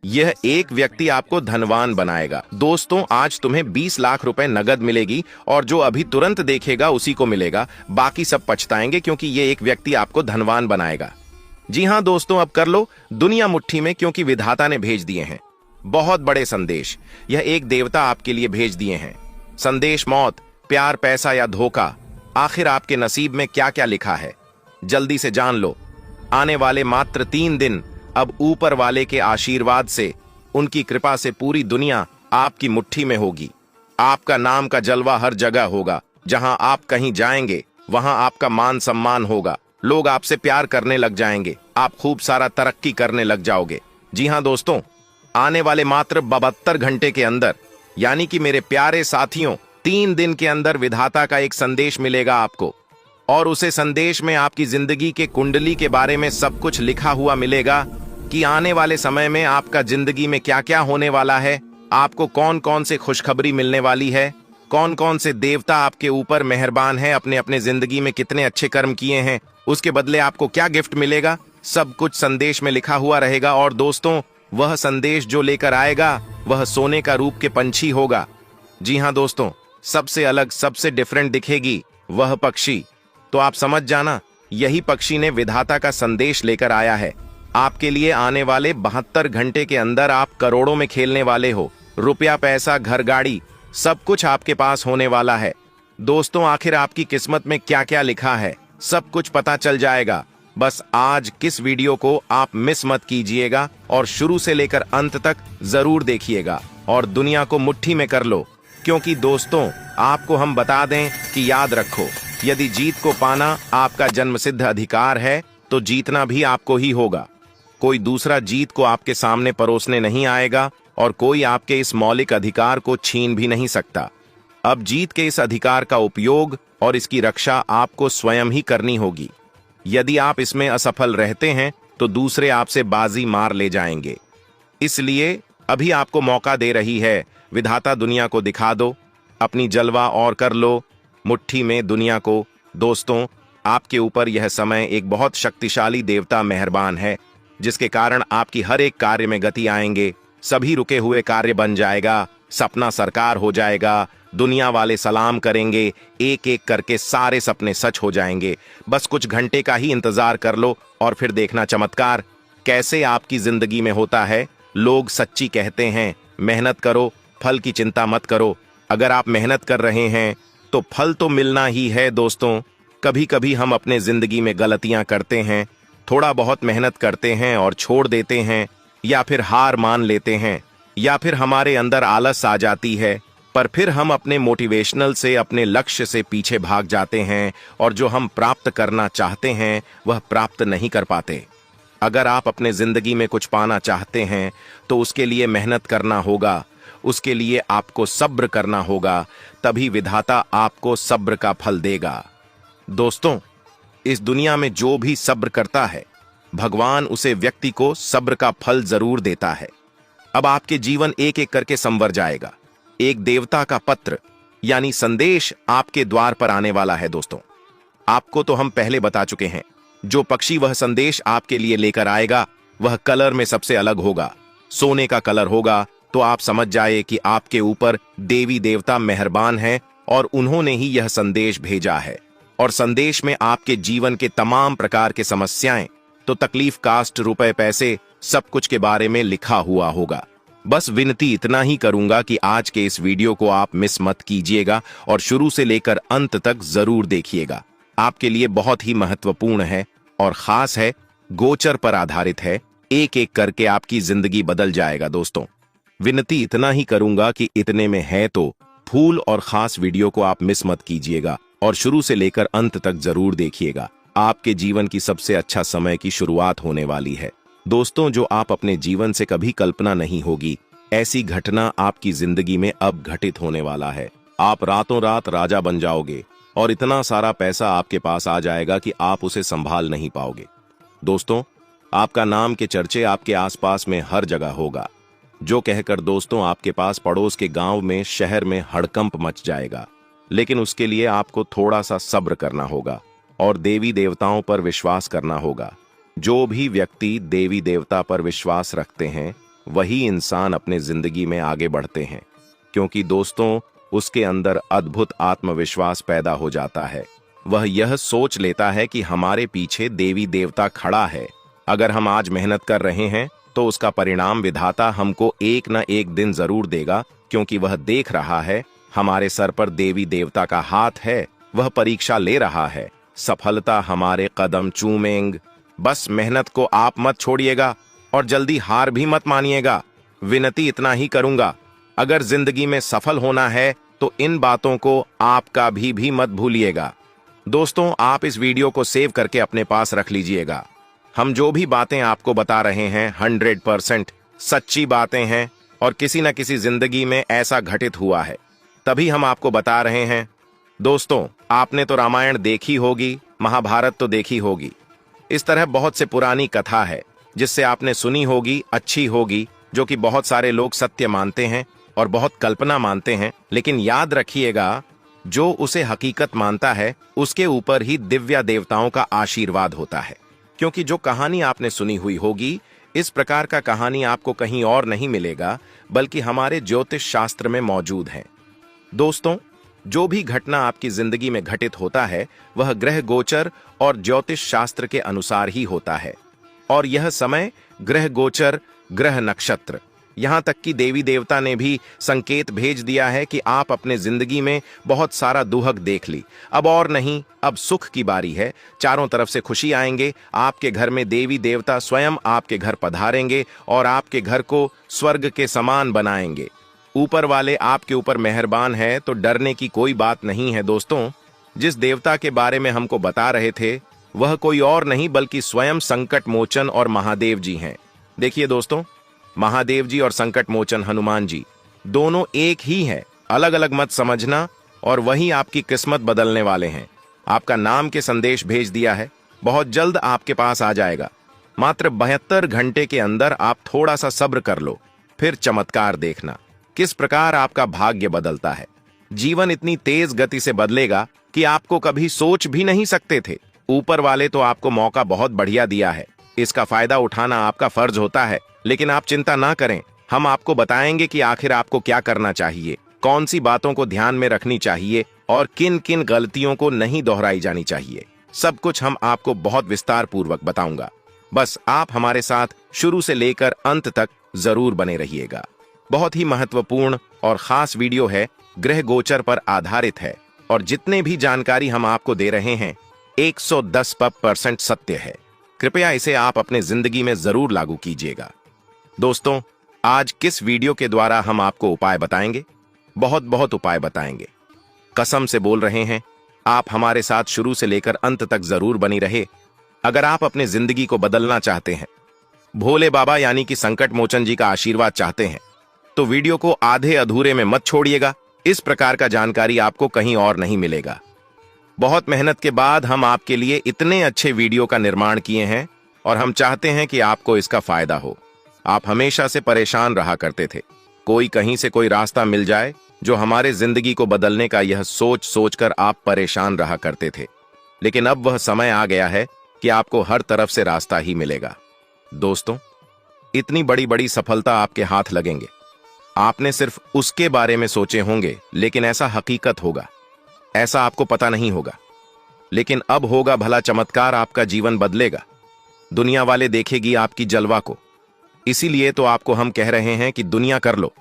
यह एक व्यक्ति आपको धनवान बनाएगा। दोस्तों, आज तुम्हें 20 लाख रुपए नगद मिलेगी और जो अभी तुरंत देखेगा उसी को मिलेगा। बाकी सब पछताएंगे क्योंकि ये एक व्यक्ति आपको धनवान बनाएगा। जी हाँ दोस्तों, अब कर लो दुनिया मुट्ठी में, क्योंकि विधाता ने भेज दिए हैं बहुत बड़े संदेश। यह एक देवता आपके लिए भेज दिए हैं संदेश। मौत, प्यार, पैसा या धोखा, आखिर आपके नसीब में क्या क्या लिखा है जल्दी से जान लो। आने वाले मात्र 3 दिन अब ऊपर वाले के आशीर्वाद से, उनकी कृपा से पूरी दुनिया आपकी मुट्ठी में होगी। आपका नाम का जलवा हर जगह होगा। जहां आप कहीं जाएंगे वहां आपका मान सम्मान होगा। लोग आपसे प्यार करने लग जाएंगे। आप खूब सारा तरक्की करने लग जाओगे। जी हां दोस्तों, आने वाले मात्र 72 घंटे के अंदर, यानी कि मेरे प्यारे साथियों, 3 दिन के अंदर विधाता का एक संदेश मिलेगा आपको। और उसे संदेश में आपकी जिंदगी के कुंडली के बारे में सब कुछ लिखा हुआ मिलेगा कि आने वाले समय में आपका जिंदगी में क्या क्या होने वाला है, आपको कौन कौन से खुशखबरी मिलने वाली है, कौन कौन से देवता आपके ऊपर मेहरबान हैं, अपने अपने जिंदगी में कितने अच्छे कर्म किए हैं, उसके बदले आपको क्या गिफ्ट मिलेगा, सब कुछ संदेश में लिखा हुआ रहेगा। और दोस्तों, वह संदेश जो लेकर आएगा वह सोने का रूप के पंछी होगा। जी हाँ दोस्तों, सबसे अलग, सबसे डिफरेंट दिखेगी वह पक्षी। तो आप समझ जाना, यही पक्षी ने विधाता का संदेश लेकर आया है आपके लिए। आने वाले 72 घंटे के अंदर आप करोड़ों में खेलने वाले हो। रुपया, पैसा, घर, गाड़ी, सब कुछ आपके पास होने वाला है। दोस्तों, आखिर आपकी किस्मत में क्या क्या लिखा है सब कुछ पता चल जाएगा। बस आज किस वीडियो को आप मिस मत कीजिएगा और शुरू से लेकर अंत तक जरूर देखिएगा और दुनिया को मुट्ठी में कर लो। क्योंकि दोस्तों, आपको हम बता दें कि याद रखो, यदि जीत को पाना आपका जन्मसिद्ध अधिकार है तो जीतना भी आपको ही होगा। कोई दूसरा जीत को आपके सामने परोसने नहीं आएगा और कोई आपके इस मौलिक अधिकार को छीन भी नहीं सकता। अब जीत के इस अधिकार का उपयोग और इसकी रक्षा आपको स्वयं ही करनी होगी। यदि आप इसमें असफल रहते हैं तो दूसरे आपसे बाजी मार ले जाएंगे। इसलिए अभी आपको मौका दे रही है विधाता। दुनिया को दिखा दो, अपनी जलवा और कर लो मुट्ठी में दुनिया को। दोस्तों, आपके ऊपर यह समय एक बहुत शक्तिशाली देवता मेहरबान है, जिसके कारण आपकी हर एक कार्य में गति आएंगे। सभी रुके हुए कार्य बन जाएगा, सपना साकार हो जाएगा, दुनिया वाले सलाम करेंगे, एक एक करके सारे सपने सच हो जाएंगे। बस कुछ घंटे का ही इंतजार कर लो और फिर देखना चमत्कार कैसे आपकी जिंदगी में होता है। लोग सच्ची कहते हैं, मेहनत करो, फल की चिंता मत करो। अगर आप मेहनत कर रहे हैं तो फल तो मिलना ही है। दोस्तों, कभी कभी हम अपने जिंदगी में गलतियां करते हैं, थोड़ा बहुत मेहनत करते हैं और छोड़ देते हैं, या फिर हार मान लेते हैं, या फिर हमारे अंदर आलस आ जाती है, पर फिर हम अपने मोटिवेशनल से अपने लक्ष्य से पीछे भाग जाते हैं और जो हम प्राप्त करना चाहते हैं वह प्राप्त नहीं कर पाते। अगर आप अपने जिंदगी में कुछ पाना चाहते हैं तो उसके लिए मेहनत करना होगा, उसके लिए आपको सब्र करना होगा, तभी विधाता आपको सब्र का फल देगा। दोस्तों, इस दुनिया में जो भी सब्र करता है भगवान उसे व्यक्ति को सब्र का फल जरूर देता है। अब आपके जीवन एक एक करके संवर जाएगा। एक देवता का पत्र यानी संदेश आपके द्वार पर आने वाला है। दोस्तों, आपको तो हम पहले बता चुके हैं, जो पक्षी वह संदेश आपके लिए लेकर आएगा वह कलर में सबसे अलग होगा, सोने का कलर होगा। तो आप समझ जाए कि आपके ऊपर देवी देवता मेहरबान हैं और उन्होंने ही यह संदेश भेजा है। और संदेश में आपके जीवन के तमाम प्रकार के समस्याएं, तो तकलीफ, कास्ट, रुपए, पैसे, सब कुछ के बारे में लिखा हुआ होगा। बस विनती इतना ही करूंगा कि आज के इस वीडियो को आप मिस मत कीजिएगा और शुरू से लेकर अंत तक जरूर देखिएगा। आपके लिए बहुत ही महत्वपूर्ण है और खास है, गोचर पर आधारित है। एक एक करके आपकी जिंदगी बदल जाएगा। दोस्तों, विनती इतना ही करूंगा कि इतने में है तो फूल और खास वीडियो को आप मिस मत कीजिएगा और शुरू से लेकर अंत तक जरूर देखिएगा। आपके जीवन की सबसे अच्छा समय की शुरुआत होने वाली है। दोस्तों, जो आप अपने जीवन से कभी कल्पना नहीं होगी, ऐसी घटना आपकी जिंदगी में अब घटित होने वाला है। आप रातों रात राजा बन जाओगे और इतना सारा पैसा आपके पास आ जाएगा कि आप उसे संभाल नहीं पाओगे। दोस्तों, आपका नाम के चर्चे आपके आसपास में हर जगह होगा, जो कहकर दोस्तों आपके पास पड़ोस के गांव में, शहर में हड़कंप मच जाएगा। लेकिन उसके लिए आपको थोड़ा सा सब्र करना होगा और देवी देवताओं पर विश्वास करना होगा। जो भी व्यक्ति देवी देवता पर विश्वास रखते हैं वही इंसान अपने जिंदगी में आगे बढ़ते हैं, क्योंकि दोस्तों उसके अंदर अद्भुत आत्मविश्वास पैदा हो जाता है। वह यह सोच लेता है कि हमारे पीछे देवी देवता खड़ा है। अगर हम आज मेहनत कर रहे हैं तो उसका परिणाम विधाता हमको एक न एक दिन जरूर देगा, क्योंकि वह देख रहा है हमारे सर पर देवी देवता का हाथ है। वह परीक्षा ले रहा है, सफलता हमारे कदम चूमेंगे। बस मेहनत को आप मत छोड़िएगा और जल्दी हार भी मत मानिएगा। विनती इतना ही करूंगा, अगर जिंदगी में सफल होना है तो इन बातों को आपका भी मत भूलिएगा। दोस्तों, आप इस वीडियो को सेव करके अपने पास रख लीजिएगा। हम जो भी बातें आपको बता रहे हैं 100% सच्ची बातें हैं और किसी न किसी जिंदगी में ऐसा घटित हुआ है, तभी हम आपको बता रहे हैं। दोस्तों, आपने तो रामायण देखी होगी, महाभारत तो देखी होगी। इस तरह बहुत से पुरानी कथा है जिससे आपने सुनी होगी, अच्छी होगी, जो कि बहुत सारे लोग सत्य मानते हैं और बहुत कल्पना मानते हैं। लेकिन याद रखिएगा, जो उसे हकीकत मानता है उसके ऊपर ही दिव्य देवताओं का आशीर्वाद होता है। क्योंकि जो कहानी आपने सुनी हुई होगी, इस प्रकार का कहानी आपको कहीं और नहीं मिलेगा, बल्कि हमारे ज्योतिष शास्त्र में मौजूद है। दोस्तों, जो भी घटना आपकी जिंदगी में घटित होता है वह ग्रह गोचर और ज्योतिष शास्त्र के अनुसार ही होता है। और यह समय, ग्रह गोचर, ग्रह नक्षत्र, यहां तक कि देवी देवता ने भी संकेत भेज दिया है कि आप अपने जिंदगी में बहुत सारा दुहक देख ली, अब और नहीं, अब सुख की बारी है। चारों तरफ से खुशी आएंगे, आपके घर में देवी देवता स्वयं आपके घर पधारेंगे और आपके घर को स्वर्ग के समान बनाएंगे। ऊपर वाले आपके ऊपर मेहरबान है तो डरने की कोई बात नहीं है। दोस्तों, जिस देवता के बारे में हमको बता रहे थे वह कोई और नहीं बल्कि स्वयं संकट मोचन और महादेव जी हैं। देखिए दोस्तों, महादेव जी और संकट मोचन हनुमान जी दोनों एक ही हैं, अलग अलग मत समझना, और वही आपकी किस्मत बदलने वाले हैं। आपका नाम के संदेश भेज दिया है, बहुत जल्द आपके पास आ जाएगा। मात्र 72 घंटे के अंदर आप थोड़ा सा सब्र कर लो, फिर चमत्कार देखना किस प्रकार आपका भाग्य बदलता है। जीवन इतनी तेज गति से बदलेगा कि आपको कभी सोच भी नहीं सकते थे। ऊपर वाले तो आपको मौका बहुत बढ़िया दिया है, इसका फायदा उठाना आपका फर्ज होता है। लेकिन आप चिंता ना करें, हम आपको बताएंगे कि आखिर आपको क्या करना चाहिए, कौन सी बातों को ध्यान में रखनी चाहिए और किन किन गलतियों को नहीं दोहराई जानी चाहिए। सब कुछ हम आपको बहुत विस्तार पूर्वक बताऊंगा। बस आप हमारे साथ शुरू से लेकर अंत तक जरूर बने रहिएगा। बहुत ही महत्वपूर्ण और खास वीडियो है, ग्रह गोचर पर आधारित है, और जितने भी जानकारी हम आपको दे रहे हैं 110% सत्य है। कृपया इसे आप अपने जिंदगी में जरूर लागू कीजिएगा। दोस्तों, आज किस वीडियो के द्वारा हम आपको उपाय बताएंगे, बहुत बहुत उपाय बताएंगे। कसम से बोल रहे हैं, आप हमारे साथ शुरू से लेकर अंत तक जरूर बनी रहे। अगर आप अपने जिंदगी को बदलना चाहते हैं, भोले बाबा यानी कि संकट मोचन जी का आशीर्वाद चाहते हैं, तो वीडियो को आधे अधूरे में मत छोड़िएगा। इस प्रकार का जानकारी आपको कहीं और नहीं मिलेगा। बहुत मेहनत के बाद हम आपके लिए इतने अच्छे वीडियो का निर्माण किए हैं और हम चाहते हैं कि आपको इसका फायदा हो। आप हमेशा से परेशान रहा करते थे, कोई कहीं से कोई रास्ता मिल जाए जो हमारे जिंदगी को बदलने का, यह सोच सोचकर आप परेशान रहा करते थे। लेकिन अब वह समय आ गया है कि आपको हर तरफ से रास्ता ही मिलेगा। दोस्तों, इतनी बड़ी बड़ी सफलता आपके हाथ लगेंगे, आपने सिर्फ उसके बारे में सोचे होंगे, लेकिन ऐसा हकीकत होगा, ऐसा आपको पता नहीं होगा। लेकिन अब होगा भला चमत्कार, आपका जीवन बदलेगा। दुनिया वाले देखेगी आपकी जलवा को। इसीलिए तो आपको हम कह रहे हैं कि दुनिया कर लो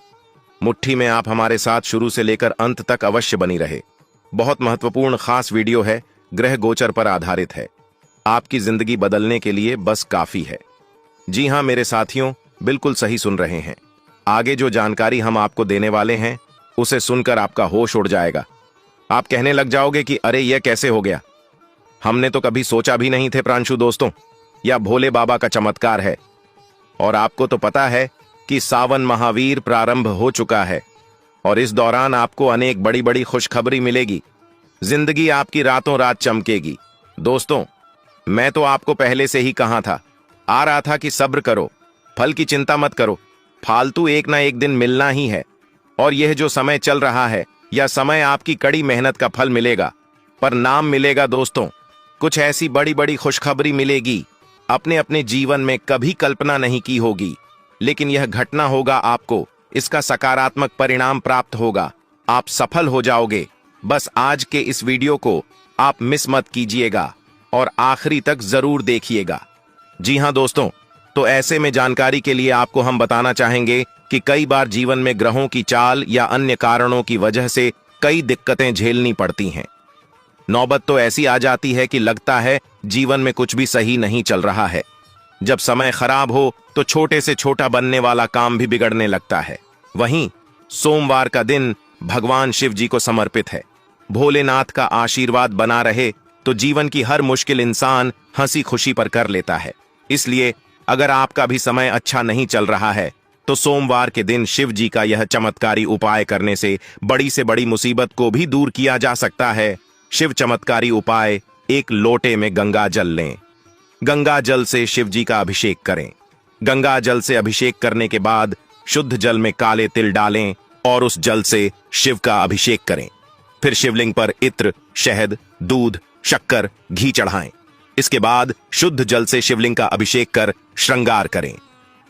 मुट्ठी में। आप हमारे साथ शुरू से लेकर अंत तक अवश्य बनी रहे। बहुत महत्वपूर्ण खास वीडियो है, ग्रह गोचर पर आधारित है, आपकी जिंदगी बदलने के लिए बस काफी है। जी हां मेरे साथियों, बिल्कुल सही सुन रहे हैं। आगे जो जानकारी हम आपको देने वाले हैं उसे सुनकर आपका होश उड़ जाएगा। आप कहने लग जाओगे कि अरे यह कैसे हो गया, हमने तो कभी सोचा भी नहीं थे प्रांशु दोस्तों, या भोले बाबा का चमत्कार है। और आपको तो पता है कि सावन महावीर प्रारंभ हो चुका है और इस दौरान आपको अनेक बड़ी बड़ी खुशखबरी मिलेगी। जिंदगी आपकी रातों रात चमकेगी। दोस्तों, मैं तो आपको पहले से ही कहा था, आ रहा था कि सब्र करो, फल की चिंता मत करो, फालतू एक ना एक दिन मिलना ही है। और यह जो समय चल रहा है, यह समय आपकी कड़ी मेहनत का फल मिलेगा, पर नाम मिलेगा। दोस्तों, कुछ ऐसी बड़ी बड़ी खुशखबरी मिलेगी, अपने अपने जीवन में कभी कल्पना नहीं की होगी। लेकिन यह घटना होगा, आपको इसका सकारात्मक परिणाम प्राप्त होगा, आप सफल हो जाओगे। बस आज के इस वीडियो को आप मिस मत कीजिएगा और आखिरी तक जरूर देखिएगा। जी हां दोस्तों, तो ऐसे में जानकारी के लिए आपको हम बताना चाहेंगे कि कई बार जीवन में ग्रहों की चाल या अन्य कारणों की वजह से कई दिक्कतें झेलनी पड़ती हैं। नौबत तो ऐसी आ जाती है कि लगता है जीवन में कुछ भी सही नहीं चल रहा है। जब समय खराब हो तो छोटे से छोटा बनने वाला काम भी बिगड़ने लगता है। वहीं सोमवार का दिन भगवान शिव जी को समर्पित है। भोलेनाथ का आशीर्वाद बना रहे तो जीवन की हर मुश्किल इंसान हंसी खुशी पर कर लेता है। इसलिए अगर आपका भी समय अच्छा नहीं चल रहा है तो सोमवार के दिन शिव जी का यह चमत्कारी उपाय करने से बड़ी मुसीबत को भी दूर किया जा सकता है। शिव चमत्कारी उपाय: एक लोटे में गंगा जल लें। गंगा जल से शिव जी का अभिषेक करें। गंगा जल से अभिषेक करने के बाद शुद्ध जल में काले तिल डालें और उस जल से शिव का अभिषेक करें। फिर शिवलिंग पर इत्र, शहद, दूध, शक्कर, घी चढ़ाएं। इसके बाद शुद्ध जल से शिवलिंग का अभिषेक कर श्रृंगार करें।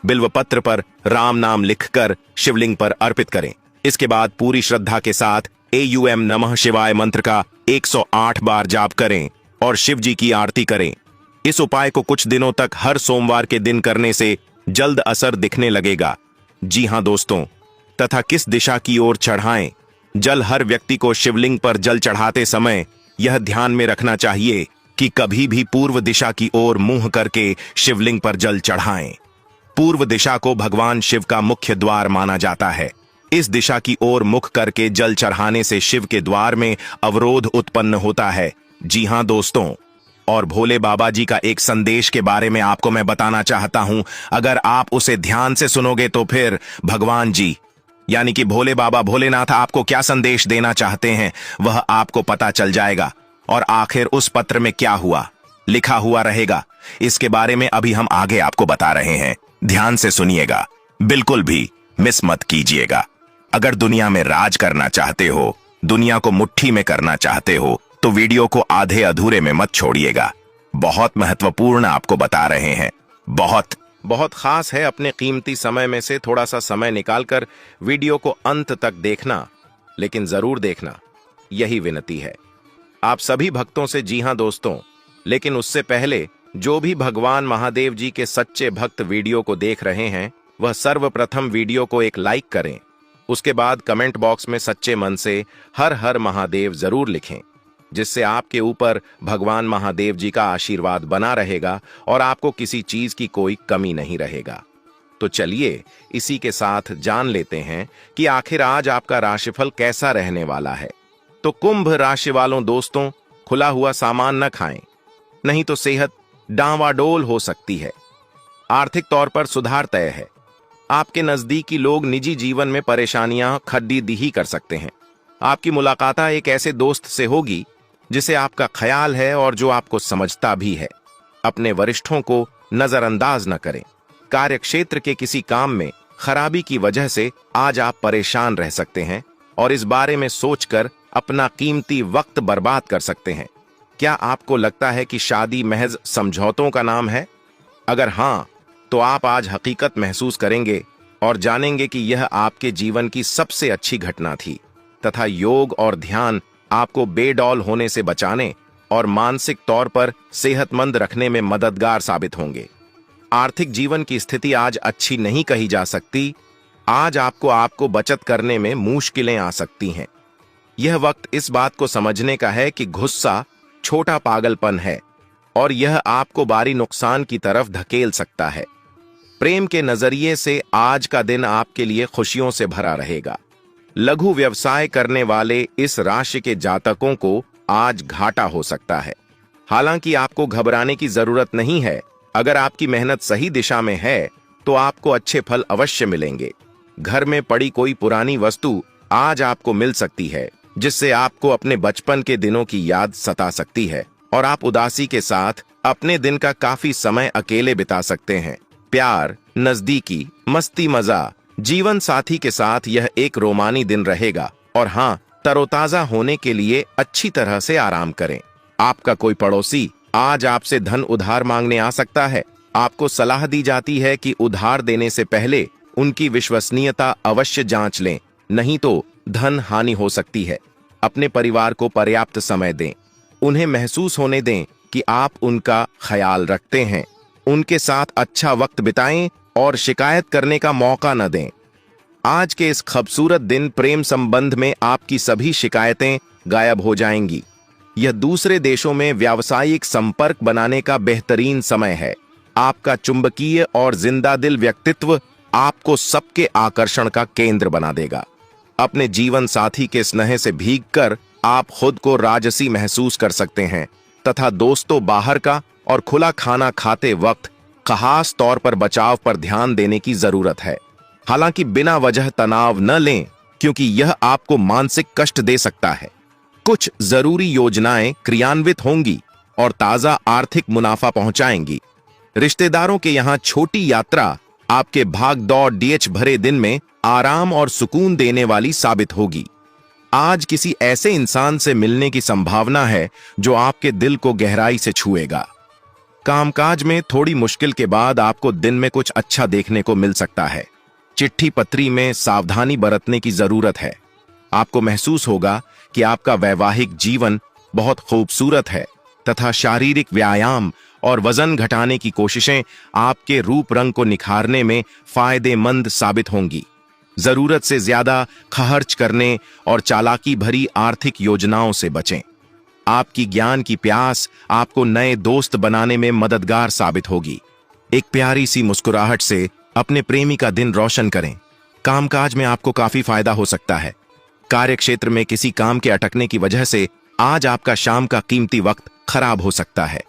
बिल्वपत्र पर राम नाम लिखकर शिवलिंग पर अर्पित करें। इसके बाद पूरी श्रद्धा के साथ एयूएम नमः शिवाय मंत्र का 108 बार जाप करें और शिव जी की आरती करें। इस उपाय को कुछ दिनों तक हर सोमवार के दिन करने से जल्द असर दिखने लगेगा। जी हां दोस्तों, तथा किस दिशा की ओर चढ़ाएं? जल हर व्यक्ति को शिवलिंग पर जल चढ़ाते समय यह ध्यान में रखना चाहिए कि कभी भी पूर्व दिशा की ओर मुंह करके शिवलिंग पर जल चढ़ाएं। पूर्व दिशा को भगवान शिव का मुख्य द्वार माना जाता है। इस दिशा की ओर मुख करके जल चढ़ाने से शिव के द्वार में अवरोध उत्पन्न होता है। जी हां दोस्तों, और भोले बाबा जी का एक संदेश के बारे में आपको मैं बताना चाहता हूं। अगर आप उसे ध्यान से सुनोगे तो फिर भगवान जी यानी कि भोले बाबा भोलेनाथ आपको क्या संदेश देना चाहते हैं वह आपको पता चल जाएगा। और आखिर उस पत्र में क्या हुआ लिखा हुआ रहेगा, इसके बारे में अभी हम आगे आपको बता रहे हैं। ध्यान से सुनिएगा, बिल्कुल भी मिस मत कीजिएगा। अगर दुनिया में राज करना चाहते हो, दुनिया को मुट्ठी में करना चाहते हो, तो वीडियो को आधे अधूरे में मत छोड़िएगा। बहुत महत्वपूर्ण आपको बता रहे हैं। बहुत खास है। अपने कीमती समय में से थोड़ा सा समय निकालकर वीडियो को अंत तक देखना, लेकिन जरूर देखना, यही विनती है आप सभी भक्तों से। जी हां दोस्तों, लेकिन उससे पहले जो भी भगवान महादेव जी के सच्चे भक्त वीडियो को देख रहे हैं वह सर्वप्रथम वीडियो को एक लाइक करें। उसके बाद कमेंट बॉक्स में सच्चे मन से हर हर महादेव जरूर लिखें, जिससे आपके ऊपर भगवान महादेव जी का आशीर्वाद बना रहेगा और आपको किसी चीज की कोई कमी नहीं रहेगा। तो चलिए इसी के साथ जान लेते हैं कि आखिर आज आपका राशिफल कैसा रहने वाला है। तो कुंभ राशि वालों दोस्तों, खुला हुआ सामान न खाएं, नहीं तो सेहत डांवाडोल हो सकती है। आर्थिक तौर पर सुधार तय है। आपके नजदीकी लोग निजी जीवन में परेशानियां खड्डी-दिही कर सकते हैं। आपकी मुलाकात एक ऐसे दोस्त से होगी जिसे आपका ख्याल है और जो आपको समझता भी है। अपने वरिष्ठों को नजरअंदाज न करें। कार्यक्षेत्र के किसी काम में खराबी की वजह से आज आप परेशान रह सकते हैं और इस बारे में सोचकर अपना कीमती वक्त बर्बाद कर सकते हैं। क्या आपको लगता है कि शादी महज समझौतों का नाम है? अगर हां, तो आप आज हकीकत महसूस करेंगे और जानेंगे कि यह आपके जीवन की सबसे अच्छी घटना थी तथा योग और ध्यान आपको बेडौल होने से बचाने और मानसिक तौर पर सेहतमंद रखने में मददगार साबित होंगे। आर्थिक जीवन की स्थिति आज अच्छी नहीं कही जा सकती। आज आपको बचत करने में मुश्किलें आ सकती हैं। यह वक्त इस बात को समझने का है कि गुस्सा छोटा पागलपन है और यह आपको भारी नुकसान की तरफ धकेल सकता है। प्रेम के नजरिए से आज का दिन आपके लिए खुशियों से भरा रहेगा। लघु व्यवसाय करने वाले इस राशि के जातकों को आज घाटा हो सकता है। हालांकि आपको घबराने की जरूरत नहीं है। अगर आपकी मेहनत सही दिशा में है तो आपको अच्छे फल अवश्य मिलेंगे। घर में पड़ी कोई पुरानी वस्तु आज आपको मिल सकती है, जिससे आपको अपने बचपन के दिनों की याद सता सकती है और आप उदासी के साथ अपने दिन का काफी समय अकेले बिता सकते हैं। प्यार, नजदीकी, मस्ती मजा, जीवन साथी के साथ यह एक रोमानी दिन रहेगा। और हाँ, तरोताजा होने के लिए अच्छी तरह से आराम करें। आपका कोई पड़ोसी आज आपसे धन उधार मांगने आ सकता है। आपको सलाह दी जाती है कि उधार देने से पहले उनकी विश्वसनीयता अवश्य जांच लें, नहीं तो धन हानि हो सकती है। अपने परिवार को पर्याप्त समय दें, उन्हें महसूस होने दें कि आप उनका ख्याल रखते हैं। उनके साथ अच्छा वक्त बिताएं और शिकायत करने का मौका न दें। आज के इस खूबसूरत दिन प्रेम संबंध में आपकी सभी शिकायतें गायब हो जाएंगी। यह दूसरे देशों में व्यावसायिक संपर्क बनाने का बेहतरीन समय है। आपका चुंबकीय और जिंदा दिल व्यक्तित्व आपको सबके आकर्षण का केंद्र बना देगा। अपने जीवन साथी के स्नेह से भीगकर आप खुद को राजसी महसूस कर सकते हैं तथा दोस्तों बाहर का और खुला खाना खाते वक्त खास तौर पर बचाव पर ध्यान देने की जरूरत है। हालांकि बिना वजह तनाव न लें, क्योंकि यह आपको मानसिक कष्ट दे सकता है। कुछ जरूरी योजनाएं क्रियान्वित होंगी और ताजा आर्थिक मुनाफा पहुंचाएंगी। रिश्तेदारों के यहां छोटी यात्रा आपके भाग-दौड़ डीएच भरे दिन में आराम और सुकून देने वाली साबित होगी। आज किसी ऐसे इंसान से मिलने की संभावना है जो आपके दिल को गहराई से छुएगा। कामकाज में थोड़ी मुश्किल के बाद आपको दिन में कुछ अच्छा देखने को मिल सकता है। चिट्ठी पत्री में सावधानी बरतने की जरूरत है। आपको महसूस होगा कि आपका वैवाहिक जीवन बहुत खूबसूरत है तथा शारीरिक व्यायाम और वजन घटाने की कोशिशें आपके रूप रंग को निखारने में फायदेमंद साबित होंगी। जरूरत से ज्यादा खर्च करने और चालाकी भरी आर्थिक योजनाओं से बचें। आपकी ज्ञान की प्यास आपको नए दोस्त बनाने में मददगार साबित होगी। एक प्यारी सी मुस्कुराहट से अपने प्रेमी का दिन रोशन करें। कामकाज में आपको काफी फायदा हो सकता है। कार्य क्षेत्र में किसी काम के अटकने की वजह से आज आपका शाम का कीमती वक्त खराब हो सकता है।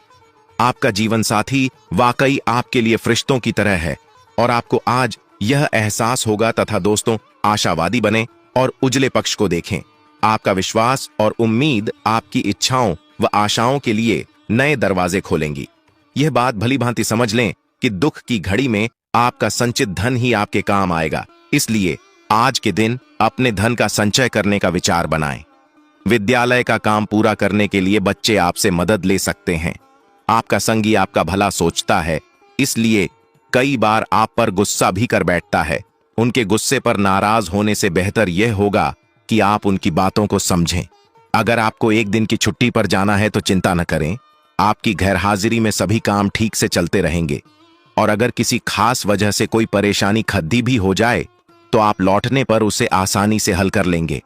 आपका जीवन साथी वाकई आपके लिए फरिश्तों की तरह है और आपको आज यह एहसास होगा तथा दोस्तों आशावादी बने और उजले पक्ष को देखें। आपका विश्वास और उम्मीद आपकी इच्छाओं व आशाओं के लिए नए दरवाजे खोलेंगी। यह बात भली भांति समझ लें कि दुख की घड़ी में आपका संचित धन ही आपके काम आएगा। इसलिए आज के दिन अपने धन का संचय करने का विचार बनाएं। विद्यालय का काम पूरा करने के लिए बच्चे आपसे मदद ले सकते हैं। आपका संगी आपका भला सोचता है, इसलिए कई बार आप पर गुस्सा भी कर बैठता है। उनके गुस्से पर नाराज होने से बेहतर यह होगा कि आप उनकी बातों को समझें। अगर आपको एक दिन की छुट्टी पर जाना है तो चिंता न करें। आपकी गैरहाजिरी में सभी काम ठीक से चलते रहेंगे और अगर किसी खास वजह से कोई परेशानी खद्दी भी हो जाए तो आप लौटने पर उसे आसानी से हल कर लेंगे।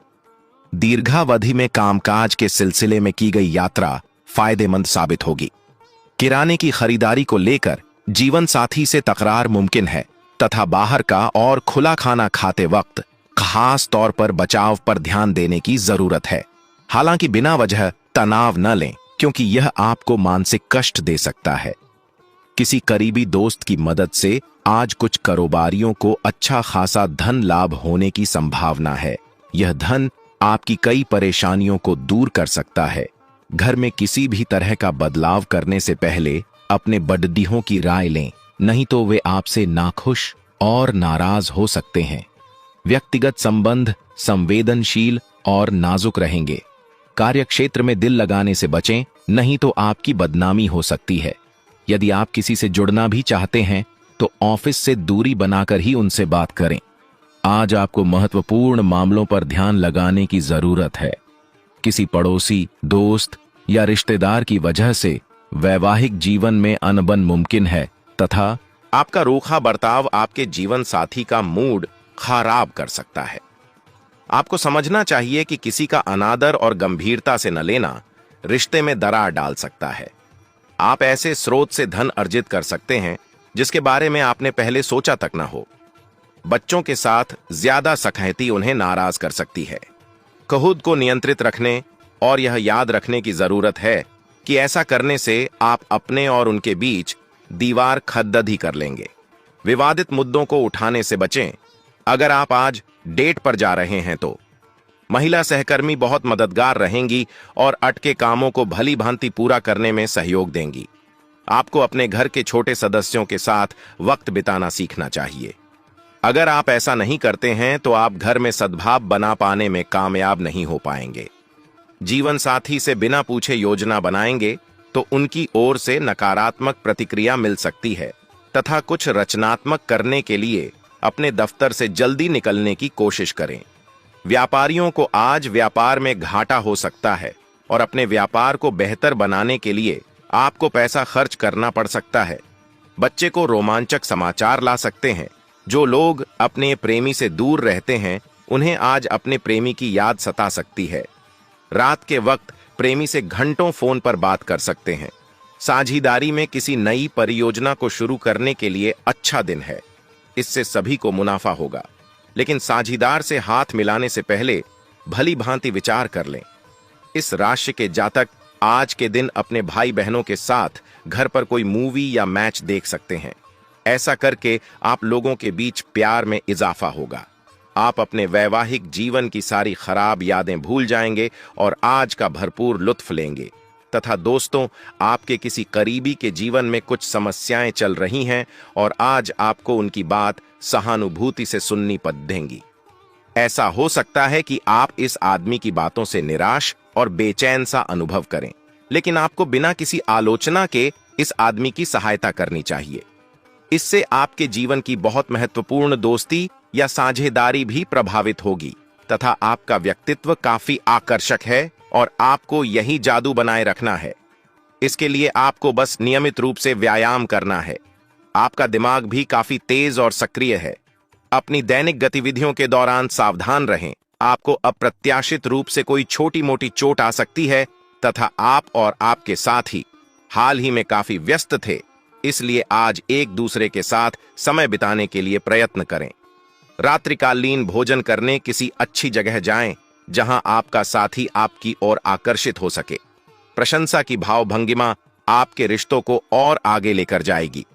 दीर्घावधि में कामकाज के सिलसिले में की गई यात्रा फायदेमंद साबित होगी। किराने की खरीदारी को लेकर जीवन साथी से तकरार मुमकिन है तथा बाहर का और खुला खाना खाते वक्त खास तौर पर बचाव पर ध्यान देने की जरूरत है। हालांकि बिना वजह तनाव न लें, क्योंकि यह आपको मानसिक कष्ट दे सकता है। किसी करीबी दोस्त की मदद से आज कुछ कारोबारियों को अच्छा खासा धन लाभ होने की संभावना है। यह धन आपकी कई परेशानियों को दूर कर सकता है। घर में किसी भी तरह का बदलाव करने से पहले अपने बड़दिहों की राय लें, नहीं तो वे आपसे नाखुश और नाराज हो सकते हैं। व्यक्तिगत संबंध संवेदनशील और नाजुक रहेंगे। कार्यक्षेत्र में दिल लगाने से बचें, नहीं तो आपकी बदनामी हो सकती है। यदि आप किसी से जुड़ना भी चाहते हैं तो ऑफिस से दूरी बनाकर ही उनसे बात करें। आज आपको महत्वपूर्ण मामलों पर ध्यान लगाने की जरूरत है। किसी पड़ोसी, दोस्त या रिश्तेदार की वजह से वैवाहिक जीवन में अनबन मुमकिन है तथा आपका रूखा बर्ताव आपके जीवन साथी का मूड खराब कर सकता है। आपको समझना चाहिए कि किसी का अनादर और गंभीरता से न लेना रिश्ते में दरार डाल सकता है। आप ऐसे स्रोत से धन अर्जित कर सकते हैं जिसके बारे में आपने पहले सोचा तक न हो। बच्चों के साथ ज्यादा सख्ती उन्हें नाराज कर सकती है। खुद को नियंत्रित रखने और यह याद रखने की जरूरत है कि ऐसा करने से आप अपने और उनके बीच दीवार खद्ददी कर लेंगे। विवादित मुद्दों को उठाने से बचें। अगर आप आज डेट पर जा रहे हैं तो महिला सहकर्मी बहुत मददगार रहेंगी और अटके कामों को भली भांति पूरा करने में सहयोग देंगी। आपको अपने घर के छोटे सदस्यों के साथ वक्त बिताना सीखना चाहिए। अगर आप ऐसा नहीं करते हैं तो आप घर में सद्भाव बना पाने में कामयाब नहीं हो पाएंगे। जीवन साथी से बिना पूछे योजना बनाएंगे तो उनकी ओर से नकारात्मक प्रतिक्रिया मिल सकती है। तथा कुछ रचनात्मक करने के लिए अपने दफ्तर से जल्दी निकलने की कोशिश करें। व्यापारियों को आज व्यापार में घाटा हो सकता है और अपने व्यापार को बेहतर बनाने के लिए आपको पैसा खर्च करना पड़ सकता है। बच्चे को रोमांचक समाचार ला सकते हैं। जो लोग अपने प्रेमी से दूर रहते हैं उन्हें आज अपने प्रेमी की याद सता सकती है। रात के वक्त प्रेमी से घंटों फोन पर बात कर सकते हैं। साझेदारी में किसी नई परियोजना को शुरू करने के लिए अच्छा दिन है। इससे सभी को मुनाफा होगा, लेकिन साझेदार से हाथ मिलाने से पहले भली भांति विचार कर लें। इस राशि के जातक आज के दिन अपने भाई बहनों के साथ घर पर कोई मूवी या मैच देख सकते हैं। ऐसा करके आप लोगों के बीच प्यार में इजाफा होगा। आप अपने वैवाहिक जीवन की सारी खराब यादें भूल जाएंगे और आज का भरपूर लुत्फ लेंगे। तथा दोस्तों, आपके किसी करीबी के जीवन में कुछ समस्याएं चल रही हैं और आज आपको उनकी बात सहानुभूति से सुननी पड़ेगी। ऐसा हो सकता है कि आप इस आदमी की बातों से निराश और बेचैन सा अनुभव करें, लेकिन आपको बिना किसी आलोचना के इस आदमी की सहायता करनी चाहिए। इससे आपके जीवन की बहुत महत्वपूर्ण दोस्ती या साझेदारी भी प्रभावित होगी तथा आपका व्यक्तित्व काफी आकर्षक है और आपको यही जादू बनाए रखना है। इसके लिए आपको बस नियमित रूप से व्यायाम करना है। आपका दिमाग भी काफी तेज और सक्रिय है। अपनी दैनिक गतिविधियों के दौरान सावधान रहें। आपको अप्रत्याशित रूप से कोई छोटी मोटी चोट आ सकती है तथा आप और आपके साथी हाल ही में काफी व्यस्त थे, इसलिए आज एक दूसरे के साथ समय बिताने के लिए प्रयत्न करें। रात्रिकालीन भोजन करने किसी अच्छी जगह जाएं जहां आपका साथी आपकी ओर आकर्षित हो सके। प्रशंसा की भावभंगिमा आपके रिश्तों को और आगे लेकर जाएगी।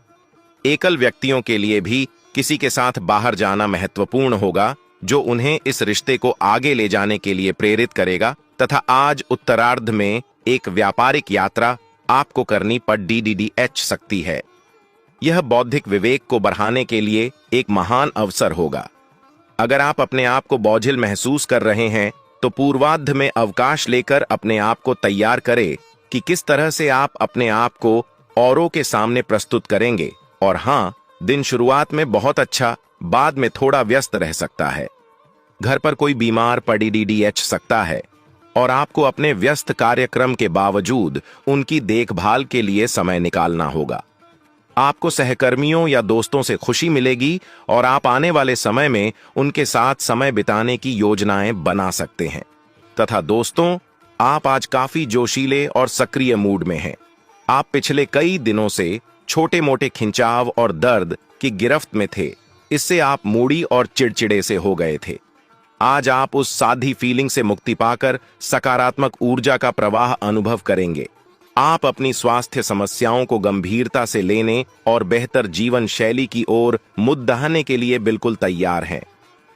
एकल व्यक्तियों के लिए भी किसी के साथ बाहर जाना महत्वपूर्ण होगा, जो उन्हें इस रिश्ते को आगे ले जाने के लिए प्रेरित करेगा तथा आज उत्तरार्ध में एक व्यापारिक यात्रा आपको करनी पड़ सकती है। यह बौद्धिक विवेक को बढ़ाने के लिए एक महान अवसर होगा। अगर आप अपने आप को बोझिल महसूस कर रहे हैं तो पूर्वार्ध में अवकाश लेकर अपने आप को तैयार करें कि किस तरह से आप अपने आप को औरों के सामने प्रस्तुत करेंगे। और हाँ, दिन शुरुआत में बहुत अच्छा, बाद में थोड़ा व्यस्त रह सकता है। घर पर कोई बीमार पड़ सकता है और आपको अपने व्यस्त कार्यक्रम के बावजूद उनकी देखभाल के लिए समय निकालना होगा। आपको सहकर्मियों या दोस्तों से खुशी मिलेगी और आप आने वाले समय में उनके साथ समय बिताने की योजनाएं बना सकते हैं। तथा दोस्तों, आप आज काफी जोशीले और सक्रिय मूड में हैं। आप पिछले कई दिनों से छोटे मोटे खिंचाव और दर्द की गिरफ्त में थे। इससे आप मूडी और चिड़चिड़े से हो गए थे। आज आप उस साधी फीलिंग से मुक्ति पाकर सकारात्मक ऊर्जा का प्रवाह अनुभव करेंगे। आप अपनी स्वास्थ्य समस्याओं को गंभीरता से लेने और बेहतर जीवन शैली की ओर मुद्दाहने के लिए बिल्कुल तैयार हैं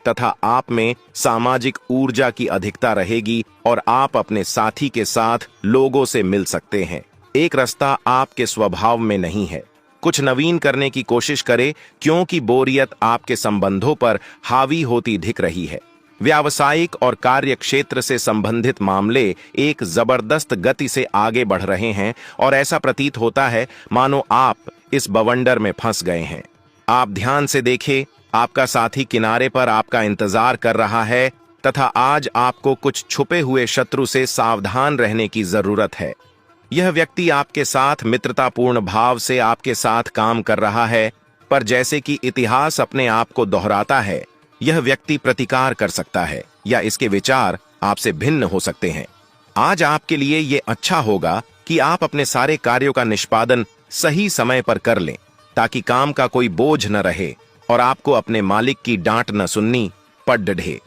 तथा आप में सामाजिक ऊर्जा की अधिकता रहेगी और आप अपने साथी के साथ लोगों से मिल सकते हैं। एक रास्ता आपके स्वभाव में नहीं है। कुछ नवीन करने की कोशिश करें, क्योंकि बोरियत आपके संबंधों पर हावी होती दिख रही है। व्यावसायिक और कार्य क्षेत्र से संबंधित मामले एक जबरदस्त गति से आगे बढ़ रहे हैं और ऐसा प्रतीत होता है मानो आप इस बवंडर में फंस गए हैं। आप ध्यान से देखें, आपका साथी किनारे पर आपका इंतजार कर रहा है तथा आज आपको कुछ छुपे हुए शत्रु से सावधान रहने की जरूरत है। यह व्यक्ति आपके साथ मित्रतापूर्ण भाव से आपके साथ काम कर रहा है, पर जैसे कि इतिहास अपने आप को दोहराता है, यह व्यक्ति प्रतिकार कर सकता है या इसके विचार आपसे भिन्न हो सकते हैं। आज आपके लिए यह अच्छा होगा कि आप अपने सारे कार्यों का निष्पादन सही समय पर कर लें, ताकि काम का कोई बोझ न रहे और आपको अपने मालिक की डांट न सुननी पड़े।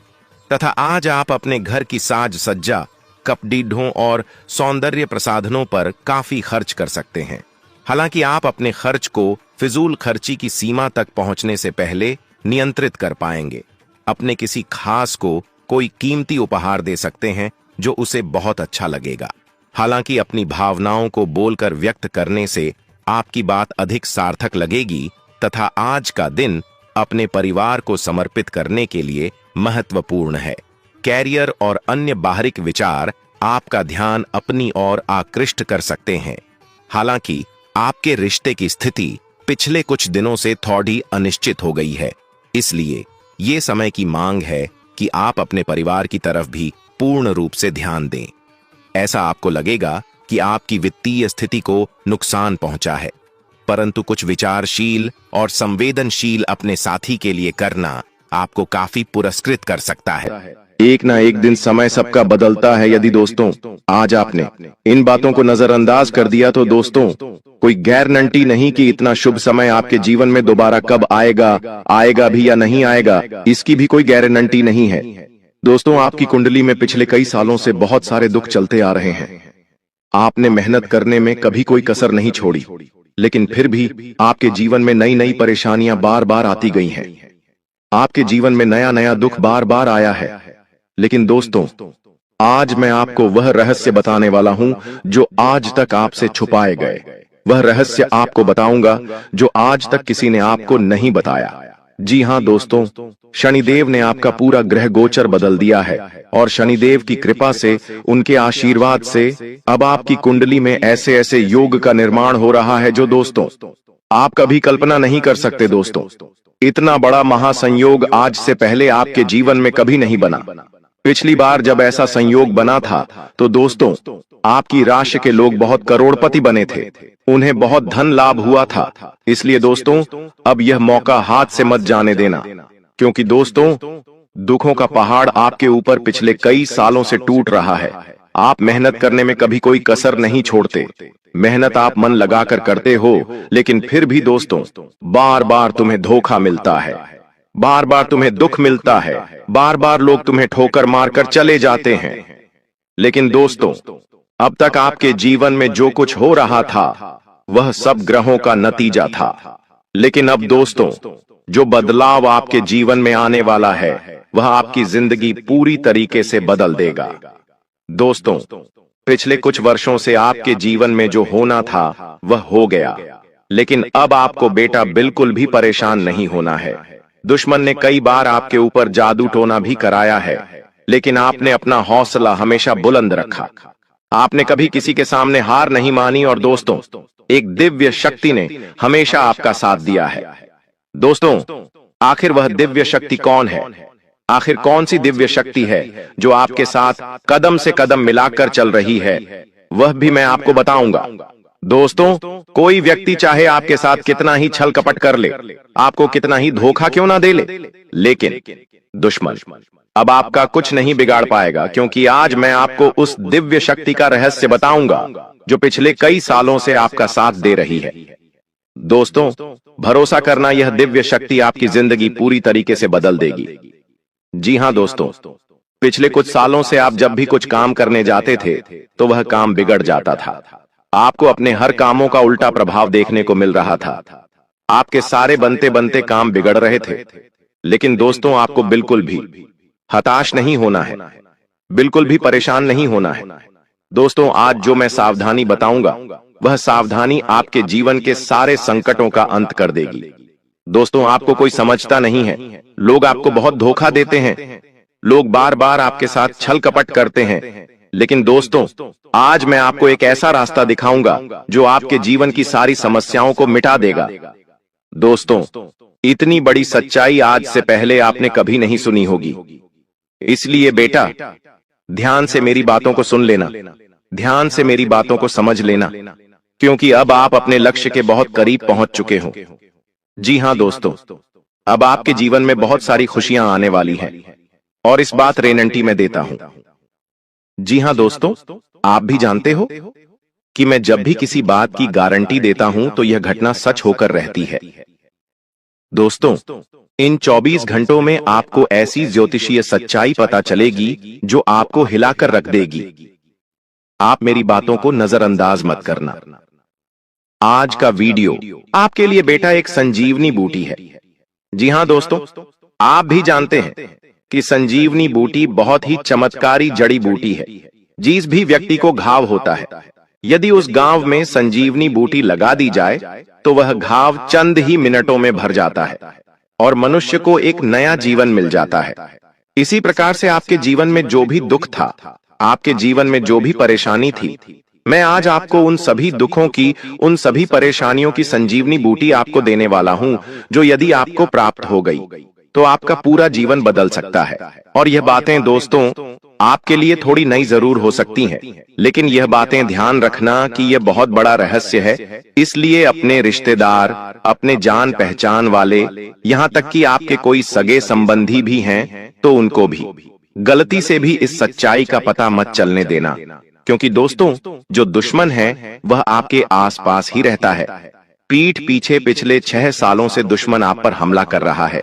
तथा आज आप अपने घर की साज सज्जा, कपड़ीढों और सौंदर्य प्रसाधनों पर काफी खर्च कर सकते हैं। हालांकि आप अपने खर्च को फिजूल खर्ची की सीमा तक पहुंचने से पहले नियंत्रित कर पाएंगे। अपने किसी खास को कोई कीमती उपहार दे सकते हैं जो उसे बहुत अच्छा लगेगा। हालांकि अपनी भावनाओं को बोलकर व्यक्त करने से आपकी बात अधिक सार्थक लगेगी तथा आज का दिन अपने परिवार को समर्पित करने के लिए महत्वपूर्ण है। कैरियर और अन्य बाहरिक विचार आपका ध्यान अपनी ओर आकृष्ट कर सकते हैं। हालांकि आपके रिश्ते की स्थिति पिछले कुछ दिनों से थोड़ी अनिश्चित हो गई है, इसलिए ये समय की मांग है कि आप अपने परिवार की तरफ भी पूर्ण रूप से ध्यान दें। ऐसा आपको लगेगा कि आपकी वित्तीय स्थिति को नुकसान पहुंचा है, परंतु कुछ विचारशील और संवेदनशील अपने साथी के लिए करना आपको काफी पुरस्कृत कर सकता है। एक ना एक दिन समय सबका बदलता है। यदि दोस्तों आज आपने इन बातों को नजरअंदाज कर दिया तो दोस्तों कोई गारंटी नहीं कि इतना शुभ समय आपके जीवन में दोबारा कब आएगा, आएगा भी या नहीं आएगा, इसकी भी कोई गारंटी नहीं है। दोस्तों आपकी कुंडली में पिछले कई सालों से बहुत सारे दुख चलते आ रहे हैं। आपने मेहनत करने में कभी कोई कसर नहीं छोड़ी, लेकिन फिर भी आपके जीवन में नई नई परेशानियां बार बार आती गई हैं। आपके जीवन में नया नया दुख बार बार आया है। लेकिन दोस्तों आज मैं आपको वह रहस्य बताने वाला हूं जो आज तक आपसे छुपाए गए। वह रहस्य आपको बताऊंगा जो आज तक किसी ने आपको नहीं बताया। जी हां दोस्तों, शनिदेव ने आपका पूरा ग्रह गोचर बदल दिया है और शनिदेव की कृपा से, उनके आशीर्वाद से अब आपकी कुंडली में ऐसे ऐसे योग का निर्माण हो रहा है जो दोस्तों आप कभी कल्पना नहीं कर सकते। दोस्तों इतना बड़ा महासंयोग आज से पहले आपके जीवन में कभी नहीं बना। पिछली बार जब ऐसा संयोग बना था तो दोस्तों आपकी राशि के लोग बहुत करोड़पति बने थे, उन्हें बहुत धन लाभ हुआ था। इसलिए दोस्तों अब यह मौका हाथ से मत जाने देना, क्योंकि दोस्तों दुखों का पहाड़ आपके ऊपर पिछले कई सालों से टूट रहा है। आप मेहनत करने में कभी कोई कसर नहीं छोड़ते, मेहनत आप मन लगाकर करते हो, लेकिन फिर भी दोस्तों बार बार तुम्हें धोखा मिलता है, बार बार तुम्हें दुख मिलता है, बार बार लोग तुम्हें ठोकर मारकर चले जाते हैं। लेकिन दोस्तों अब तक आपके जीवन में जो कुछ हो रहा था वह सब ग्रहों का नतीजा था। लेकिन अब दोस्तों जो बदलाव आपके जीवन में आने वाला है वह आपकी जिंदगी पूरी तरीके से बदल देगा। दोस्तों पिछले कुछ वर्षों से आपके जीवन में जो होना था वह हो गया, लेकिन अब आपको बेटा बिल्कुल भी परेशान नहीं होना है। दुश्मन ने कई बार आपके ऊपर जादू टोना भी कराया है, लेकिन आपने अपना हौसला हमेशा बुलंद रखा। आपने कभी किसी के सामने हार नहीं मानी और दोस्तों एक दिव्य शक्ति ने हमेशा आपका साथ दिया है। दोस्तों आखिर वह दिव्य शक्ति कौन है? आखिर कौन सी दिव्य शक्ति है जो आपके साथ कदम से कदम मिलाकर चल रही है? वह भी मैं आपको बताऊंगा। दोस्तों कोई व्यक्ति चाहे आपके साथ कितना ही छल कपट कर ले, आपको कितना ही धोखा क्यों ना दे ले, लेकिन दुश्मन अब आपका कुछ नहीं बिगाड़ पाएगा, क्योंकि आज मैं आपको उस दिव्य शक्ति का रहस्य बताऊंगा जो पिछले कई सालों से आपका साथ दे रही है। दोस्तों भरोसा करना, यह दिव्य शक्ति आपकी जिंदगी पूरी तरीके से बदल देगी। जी हां दोस्तों, पिछले कुछ सालों से आप जब भी कुछ काम करने जाते थे तो वह काम बिगड़ जाता था। आपको अपने हर कामों का उल्टा प्रभाव देखने को मिल रहा था। आपके सारे बनते बनते काम बिगड़ रहे थे। लेकिन दोस्तों आपको बिल्कुल भी हताश नहीं होना है, बिल्कुल भी परेशान नहीं होना है। दोस्तों आज जो मैं सावधानी बताऊंगा वह सावधानी आपके जीवन के सारे संकटों का अंत कर देगी। दोस्तों आपको कोई समझता नहीं है, लोग आपको बहुत धोखा देते हैं, लोग बार बार आपके साथ छल कपट करते हैं। लेकिन दोस्तों आज मैं आपको एक ऐसा रास्ता दिखाऊंगा जो आपके जीवन की सारी समस्याओं को मिटा देगा। दोस्तों इतनी बड़ी सच्चाई आज से पहले आपने कभी नहीं सुनी होगी, इसलिए बेटा ध्यान से मेरी बातों को सुन लेना, ध्यान से मेरी बातों को समझ लेना, क्योंकि अब आप अपने लक्ष्य के बहुत करीब पहुंच चुके हो। जी हां दोस्तों, अब आपके जीवन में बहुत सारी खुशियां आने वाली हैं और इस बात गारंटी मैं देता हूं। जी हां दोस्तों, आप भी जानते हो कि मैं जब भी किसी बात की गारंटी देता हूं तो यह घटना सच होकर रहती है। दोस्तों इन 24 घंटों में आपको ऐसी ज्योतिषीय सच्चाई पता चलेगी जो आपको हिलाकर रख देगी। आप मेरी बातों को नजरअंदाज मत करना। आज का वीडियो आपके लिए बेटा एक संजीवनी बूटी है। जी हां दोस्तों, आप भी जानते हैं कि संजीवनी बूटी बहुत ही चमत्कारी जड़ी बूटी है। जिस भी व्यक्ति को घाव होता है, यदि उस घाव में संजीवनी बूटी लगा दी जाए तो वह घाव चंद ही मिनटों में भर जाता है और मनुष्य को एक नया जीवन मिल जाता है। इसी प्रकार से आपके जीवन में जो भी दुख था, आपके जीवन में जो भी परेशानी थी, मैं आज आपको उन सभी दुखों की, उन सभी परेशानियों की संजीवनी बूटी आपको देने वाला हूं, जो यदि आपको प्राप्त हो गई तो आपका पूरा जीवन बदल सकता है। और यह बातें दोस्तों आपके लिए थोड़ी नई जरूर हो सकती हैं, लेकिन यह बातें ध्यान रखना कि यह बहुत बड़ा रहस्य है। इसलिए अपने रिश्तेदार, अपने जान पहचान वाले, यहाँ तक कि आपके कोई सगे संबंधी भी हैं, तो उनको भी गलती से भी इस सच्चाई का पता मत चलने देना, क्योंकि दोस्तों जो दुश्मन है वह आपके आसपास ही रहता है। पीठ पीछे पिछले 6 सालों से दुश्मन आप पर हमला कर रहा है।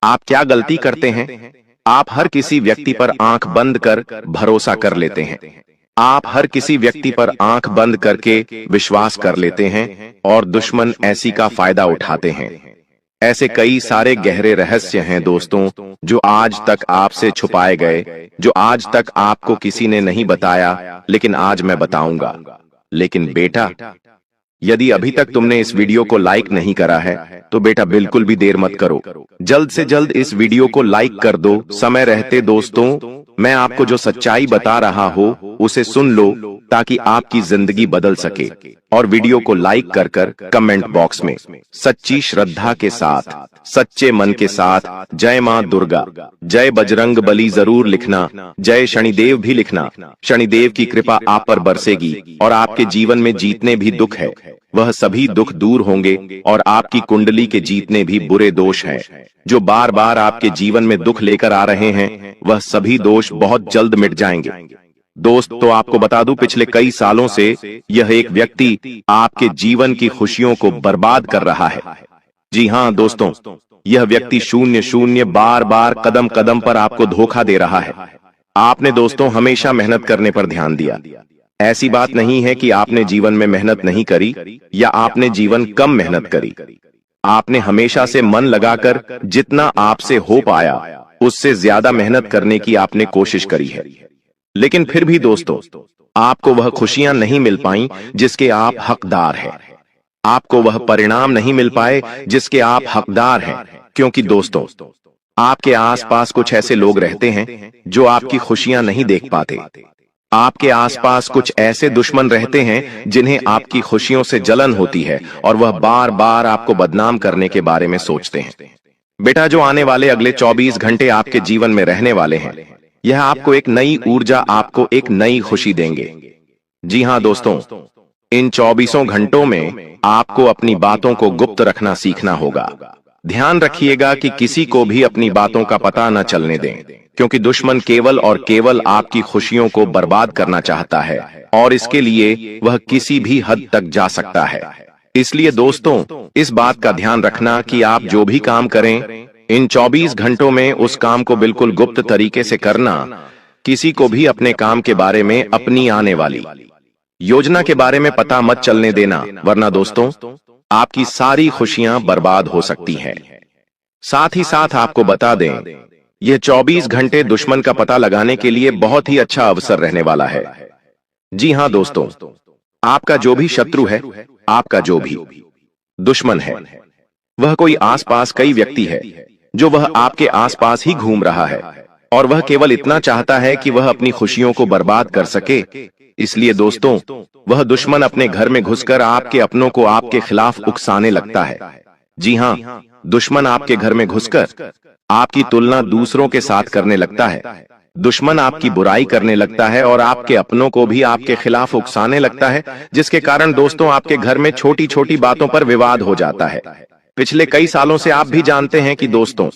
आप क्या गलती करते हैं? आप हर किसी व्यक्ति पर आंख बंद कर भरोसा कर लेते हैं। आप हर किसी व्यक्ति पर आंख बंद करके विश्वास कर लेते हैं और दुश्मन ऐसी का फायदा उठाते हैं। ऐसे कई सारे गहरे रहस्य हैं दोस्तों, जो आज तक आपसे छुपाए गए, जो आज तक आपको किसी ने नहीं बताया, लेकिन आज मैं बताऊंगा। लेकिन बेटा, यदि अभी तक तुमने इस वीडियो को लाइक नहीं करा है तो बेटा बिल्कुल भी देर मत करो, जल्द से जल्द इस वीडियो को लाइक कर दो समय रहते। दोस्तों मैं आपको जो सच्चाई बता रहा हूं उसे सुन लो, ताकि आपकी जिंदगी बदल सके। और वीडियो को लाइक कर कर कमेंट बॉक्स में सच्ची श्रद्धा के साथ, सच्चे मन के साथ जय मां दुर्गा, जय बजरंग बली जरूर लिखना, जय शनिदेव भी लिखना। शनिदेव की कृपा आप पर बरसेगी और आपके जीवन में जितने भी दुख है वह सभी दुख दूर होंगे, और आपकी कुंडली के जितने भी बुरे दोष हैं जो बार बार आपके जीवन में दुख लेकर आ रहे हैं, वह सभी दोष बहुत जल्द मिट जाएंगे। दोस्त तो आपको बता दूं, पिछले कई सालों से यह एक व्यक्ति आपके जीवन की खुशियों को बर्बाद कर रहा है। जी हां दोस्तों, यह व्यक्ति शून्य शून्य बार बार कदम कदम पर आपको धोखा दे रहा है। आपने दोस्तों हमेशा मेहनत करने पर ध्यान दिया। ऐसी बात नहीं है कि आपने जीवन में मेहनत नहीं करी या आपने जीवन कम मेहनत करी। आपने हमेशा से मन लगाकर जितना आपसे हो पाया उससे ज्यादा मेहनत करने की आपने कोशिश करी है, लेकिन फिर भी दोस्तों आपको वह खुशियां नहीं मिल पाई जिसके आप हकदार हैं। आपको वह परिणाम नहीं मिल पाए जिसके आप हकदार हैं, क्योंकि दोस्तों आपके आसपास कुछ ऐसे लोग रहते हैं जो आपकी खुशियां नहीं देख पाते। आपके आसपास कुछ ऐसे दुश्मन रहते हैं जिन्हें आपकी खुशियों से जलन होती है, और वह बार बार आपको बदनाम करने के बारे में सोचते हैं। बेटा, जो आने वाले अगले 24 घंटे आपके जीवन में रहने वाले हैं, यह आपको एक नई ऊर्जा, आपको एक नई खुशी देंगे। जी हां दोस्तों, इन 24 घंटों में आपको अपनी बातों को गुप्त रखना सीखना होगा। ध्यान रखिएगा कि किसी को भी अपनी बातों का पता न चलने दें, क्योंकि दुश्मन केवल और केवल आपकी खुशियों को बर्बाद करना चाहता है, और इसके लिए वह किसी भी हद तक जा सकता है। इसलिए दोस्तों इस बात का ध्यान रखना कि आप जो भी काम करें, इन 24 घंटों में उस काम को बिल्कुल गुप्त तरीके से करना। किसी को भी अपने काम के बारे में, अपनी आने वाली योजना के बारे में पता मत चलने देना, वरना दोस्तों आपकी सारी खुशियां बर्बाद हो सकती हैं। साथ ही साथ आपको बता दें, यह 24 घंटे दुश्मन का पता लगाने के लिए बहुत ही अच्छा अवसर रहने वाला है। जी हां दोस्तों, आपका जो भी शत्रु है, आपका जो भी दुश्मन है, वह कोई आसपास कई व्यक्ति है जो वह आपके आसपास ही घूम रहा है, और वह केवल इतना चाहता है कि वह अपनी खुशियों को बर्बाद कर सके। इसलिए दोस्तों वह दुश्मन अपने घर में घुसकर आपके अपनों को आपके खिलाफ उकसाने लगता है। जी हां, दुश्मन आपके घर में घुसकर आपकी तुलना दूसरों के साथ करने लगता है। दुश्मन आपकी बुराई करने लगता है और आपके अपनों को भी आपके खिलाफ उकसाने लगता है, जिसके कारण दोस्तों आपके घर में छोटी छोटी बातों पर विवाद हो जाता है। पिछले कई सालों से आप भी जानते हैं कि दोस्तों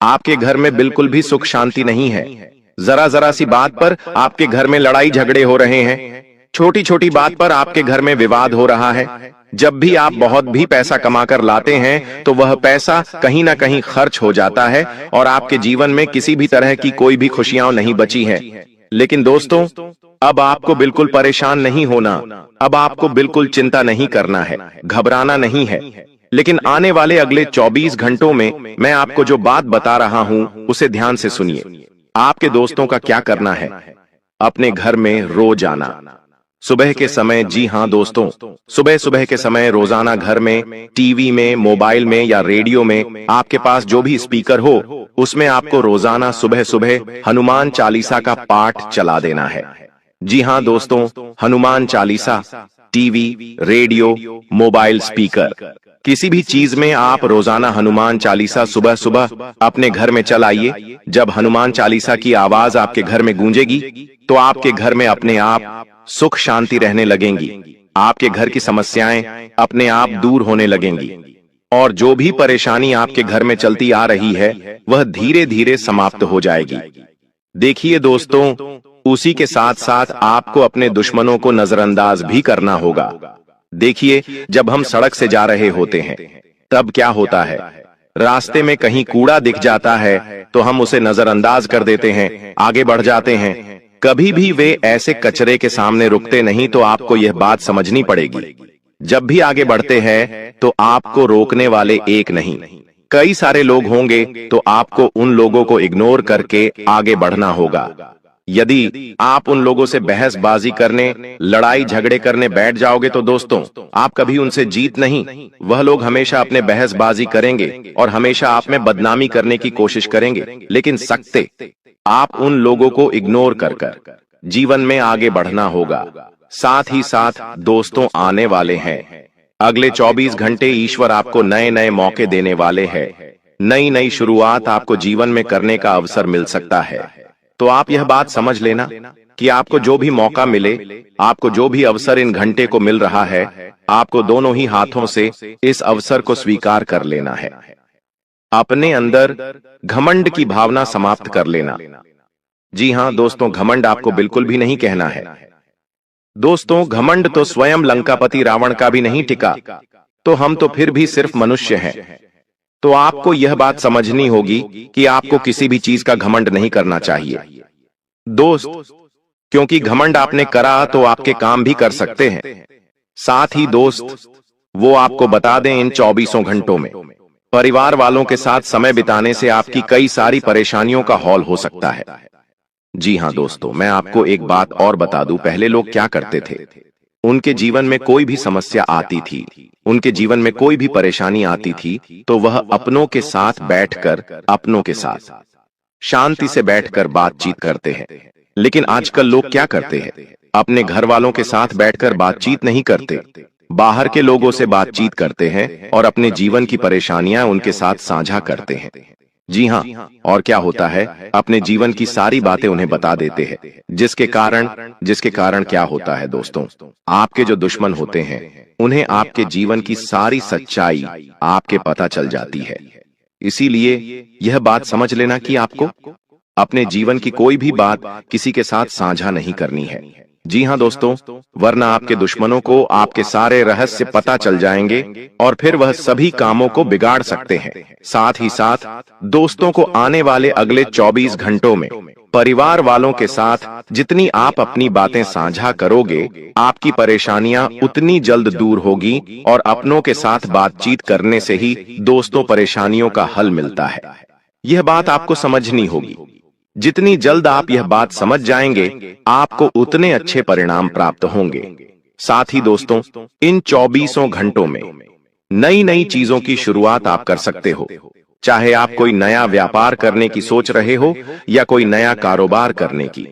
आपके घर में बिल्कुल भी सुख शांति नहीं है। जरा जरा सी बात पर आपके घर में लड़ाई झगड़े हो रहे हैं। छोटी छोटी बात पर आपके घर में विवाद हो रहा है। जब भी आप बहुत भी पैसा कमाकर लाते हैं तो वह पैसा कहीं ना कहीं खर्च हो जाता है, और आपके जीवन में किसी भी तरह की कोई भी खुशियां नहीं बची हैं। लेकिन दोस्तों अब आपको बिल्कुल परेशान नहीं होना, अब आपको बिल्कुल चिंता नहीं करना है, घबराना नहीं है। लेकिन आने वाले अगले 24 घंटों में मैं आपको जो बात बता रहा हूं उसे ध्यान से सुनिए। आपके दोस्तों का क्या करना है, अपने घर में रोज आना सुबह के समय। जी हां दोस्तों, सुबह सुबह के समय रोजाना घर में, टीवी में, मोबाइल में या रेडियो में, आपके पास जो भी स्पीकर हो उसमें आपको रोजाना सुबह सुबह हनुमान चालीसा का पाठ चला देना है। जी हाँ दोस्तों, Hanuman Chalisa, TV, radio, mobile speaker, किसी भी चीज में आप रोजाना हनुमान चालीसा सुबह सुबह अपने घर में चलाइए। जब हनुमान चालीसा की आवाज आपके घर में गूंजेगी तो आपके घर में अपने आप सुख शांति रहने लगेंगी। आपके घर की समस्याएं अपने आप दूर होने लगेंगी और जो भी परेशानी आपके घर में चलती आ रही है वह धीरे धीरे समाप्त हो जाएगी। देखिए दोस्तों, उसी के साथ साथ आपको अपने दुश्मनों को नजरअंदाज भी करना होगा। देखिए, जब हम सड़क से जा रहे होते हैं तब क्या होता है, रास्ते में कहीं कूड़ा दिख जाता है तो हम उसे नजरअंदाज कर देते हैं, आगे बढ़ जाते हैं। कभी भी वे ऐसे कचरे के सामने रुकते नहीं। तो आपको यह बात समझनी पड़ेगी, जब भी आगे बढ़ते हैं तो आपको रोकने वाले एक नहीं कई सारे लोग होंगे, तो आपको उन लोगों को इग्नोर करके आगे बढ़ना होगा। यदि आप उन लोगों से बहसबाजी करने, लड़ाई झगड़े करने बैठ जाओगे तो दोस्तों, आप कभी उनसे जीत नहीं। वह लोग हमेशा अपने बहसबाजी करेंगे और हमेशा आप में बदनामी करने की कोशिश करेंगे। लेकिन सकते आप उन लोगों को इग्नोर कर जीवन में आगे बढ़ना होगा। साथ ही साथ दोस्तों, आने वाले हैं अगले 24 घंटे ईश्वर आपको नए नए मौके देने वाले हैं। नई नई शुरुआत आपको जीवन में करने का अवसर मिल सकता है। तो आप यह बात समझ लेना कि आपको जो भी मौका मिले, आपको जो भी अवसर इन घंटे को मिल रहा है, आपको दोनों ही हाथों से इस अवसर को स्वीकार कर लेना है। अपने अंदर घमंड की भावना समाप्त कर लेना। जी हां दोस्तों, घमंड आपको बिल्कुल भी नहीं कहना है। दोस्तों, घमंड तो स्वयं लंकापति रावण का भी नहीं टिका, तो हम तो फिर भी सिर्फ मनुष्य हैं। तो आपको यह बात समझनी होगी कि आपको किसी भी चीज का घमंड नहीं करना चाहिए दोस्त, क्योंकि घमंड आपने करा तो आपके काम भी कर सकते हैं। साथ ही दोस्त, वो आपको बता दें, इन 24 घंटों में परिवार वालों के साथ समय बिताने से आपकी कई सारी परेशानियों का हौल हो सकता है। जी हां दोस्तों, मैं आपको एक बात और बता दूं, पहले लोग क्या करते थे, उनके जीवन में कोई भी समस्या आती थी, उनके जीवन में कोई भी परेशानी आती थी, तो वह अपनों के साथ बैठकर, अपनों के साथ शांति से बैठकर बातचीत करते हैं। लेकिन आजकल लोग क्या करते हैं, अपने घर वालों के साथ बैठकर बातचीत नहीं करते, बाहर के लोगों से बातचीत करते हैं और अपने जीवन की परेशानियां उनके साथ साझा करते हैं। जी हां, और क्या होता है, अपने जीवन की सारी बातें उन्हें बता देते हैं, जिसके कारण क्या होता है दोस्तों, आपके जो दुश्मन होते हैं उन्हें आपके जीवन की सारी सच्चाई आपके पता चल जाती है। इसीलिए यह बात समझ लेना कि आपको अपने जीवन की कोई भी बात किसी के साथ साझा नहीं करनी है। जी हां दोस्तों, वरना आपके दुश्मनों को आपके सारे रहस्य पता चल जाएंगे और फिर वह सभी कामों को बिगाड़ सकते हैं। साथ ही साथ दोस्तों को आने वाले अगले 24 घंटों में परिवार वालों के साथ जितनी आप अपनी बातें साझा करोगे, आपकी परेशानियां उतनी जल्द दूर होगी और अपनों के साथ बातचीत करने से ही दोस्तों परेशानियों का हल मिलता है। यह बात आपको समझनी होगी। जितनी जल्द आप यह बात समझ जाएंगे, आपको उतने अच्छे परिणाम प्राप्त होंगे। साथ ही दोस्तों, इन 24 घंटों में नई नई चीजों की शुरुआत आप कर सकते हो। चाहे आप कोई नया व्यापार करने की सोच रहे हो या कोई नया कारोबार करने की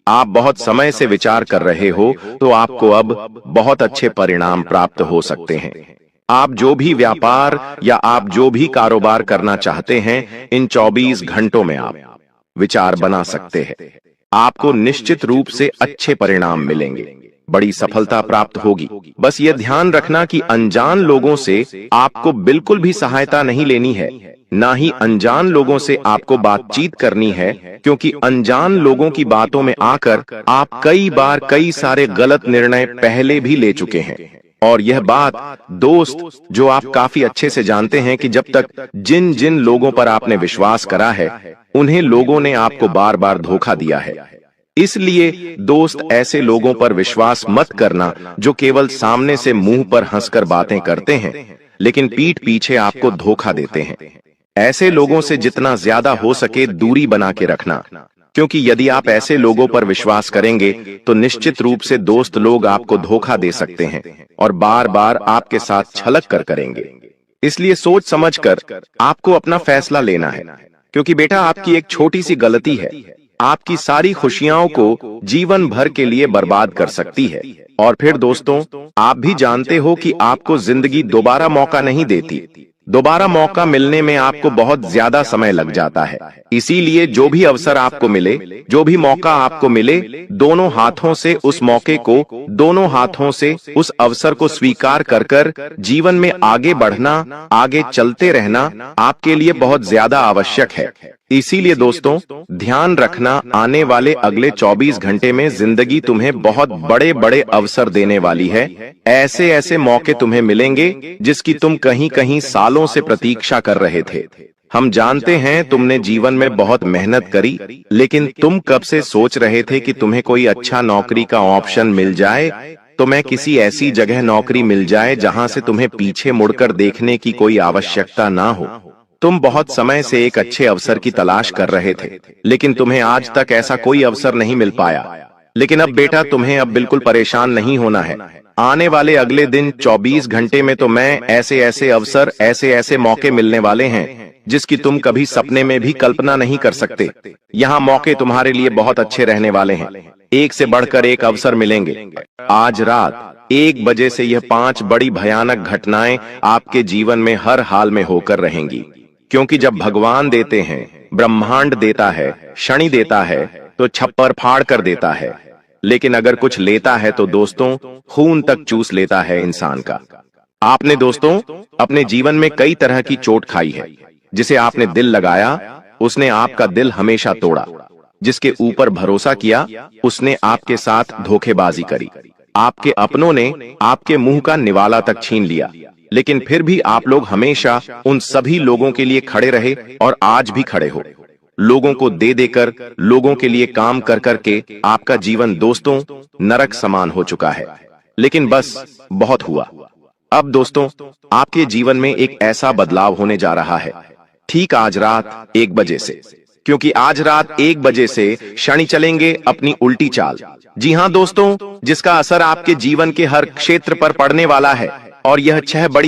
आप बहुत समय से विचार कर रहे हो, तो आपको अब बहुत अच्छे परिणाम प्राप्त हो सकते हैं। आप जो भी व्यापार या आप जो भी कारोबार करना चाहते हैं, इन 24 घंटों में आप विचार बना सकते हैं। आपको निश्चित रूप से अच्छे परिणाम मिलेंगे, बड़ी सफलता प्राप्त होगी। बस यह ध्यान रखना कि अनजान लोगों से आपको बिल्कुल भी सहायता नहीं लेनी है, ना ही अनजान लोगों से आपको बातचीत करनी है, क्योंकि अनजान लोगों की बातों में आकर आप कई बार कई सारे गलत निर्णय पहले भी ले चुके हैं। और यह बात दोस्त, जो आप काफी अच्छे से जानते हैं कि जब तक जिन जिन लोगों पर आपने विश्वास करा है, उन्हें लोगों ने आपको बार बार धोखा दिया है। इसलिए दोस्त, ऐसे लोगों पर विश्वास मत करना जो केवल सामने से मुंह पर हंसकर बातें करते हैं, लेकिन पीठ पीछे आपको धोखा देते हैं। ऐसे लोगों से जितना ज्यादा हो सके दूरी बना के रखना, क्योंकि यदि आप ऐसे लोगों पर विश्वास करेंगे तो निश्चित रूप से दोस्त लोग आपको धोखा दे सकते हैं और बार बार आपके साथ छलक कर करेंगे। इसलिए सोच समझकर आपको अपना फैसला लेना है, क्योंकि बेटा, आपकी एक छोटी सी गलती है आपकी सारी खुशियों को जीवन भर के लिए बर्बाद कर सकती है। और फिर दोस्तों, आप भी जानते हो कि आपको जिंदगी दोबारा मौका नहीं देती। दोबारा मौका मिलने में आपको बहुत ज्यादा समय लग जाता है। इसीलिए जो भी अवसर आपको मिले, जो भी मौका आपको मिले, दोनों हाथों से उस मौके को, दोनों हाथों से उस अवसर को स्वीकार कर जीवन में आगे बढ़ना, आगे चलते रहना आपके लिए बहुत ज्यादा आवश्यक है। इसीलिए दोस्तों, ध्यान रखना, आने वाले अगले 24 घंटे में जिंदगी तुम्हें बहुत बड़े बड़े अवसर देने वाली है। ऐसे ऐसे मौके तुम्हें मिलेंगे जिसकी तुम कहीं कहीं सालों से प्रतीक्षा कर रहे थे। हम जानते हैं तुमने जीवन में बहुत मेहनत करी, लेकिन तुम कब से सोच रहे थे कि तुम्हें कोई अच्छा नौकरी का ऑप्शन मिल जाए, तुम्हें किसी ऐसी जगह नौकरी मिल जाए जहां से तुम्हें पीछे मुड़कर देखने की कोई आवश्यकता ना हो। तुम बहुत समय से एक अच्छे अवसर की तलाश कर रहे थे, लेकिन तुम्हें आज तक ऐसा कोई अवसर नहीं मिल पाया। लेकिन अब बेटा, तुम्हें अब बिल्कुल परेशान नहीं होना है। आने वाले अगले दिन 24 घंटे में तो मैं ऐसे ऐसे अवसर, ऐसे ऐसे मौके मिलने वाले हैं जिसकी तुम कभी सपने में भी कल्पना नहीं कर सकते। यहाँ मौके तुम्हारे लिए बहुत अच्छे रहने वाले हैं। एक से बढ़कर एक अवसर मिलेंगे। आज रात 1 बजे से यह 5 बड़ी भयानक घटनाएं आपके जीवन में हर हाल में होकर रहेंगी। क्योंकि जब भगवान देते हैं, ब्रह्मांड देता है, शनि देता है, तो छप्पर फाड़ कर देता है। लेकिन अगर कुछ लेता है तो दोस्तों, खून तक चूस लेता है इंसान का। आपने दोस्तों अपने जीवन में कई तरह की चोट खाई है। जिसे आपने दिल लगाया, उसने आपका दिल हमेशा तोड़ा। जिसके ऊपर भरोसा किया, उसने आपके साथ धोखेबाजी करी। आपके अपनों ने आपके मुंह का निवाला तक छीन लिया। लेकिन फिर भी आप लोग हमेशा उन सभी लोगों के लिए खड़े रहे और आज भी खड़े हो। लोगों को दे देकर, लोगों के लिए काम कर करके आपका जीवन दोस्तों नरक समान हो चुका है। लेकिन बस बहुत हुआ। अब दोस्तों, आपके जीवन में एक ऐसा बदलाव होने जा रहा है, ठीक आज रात 1 बजे से। क्योंकि आज रात 1 बजे से शनि चलेंगे अपनी उल्टी चाल। जी हां दोस्तों, जिसका असर आपके जीवन के हर क्षेत्र पर पड़ने वाला है। और यह 6 बड़ी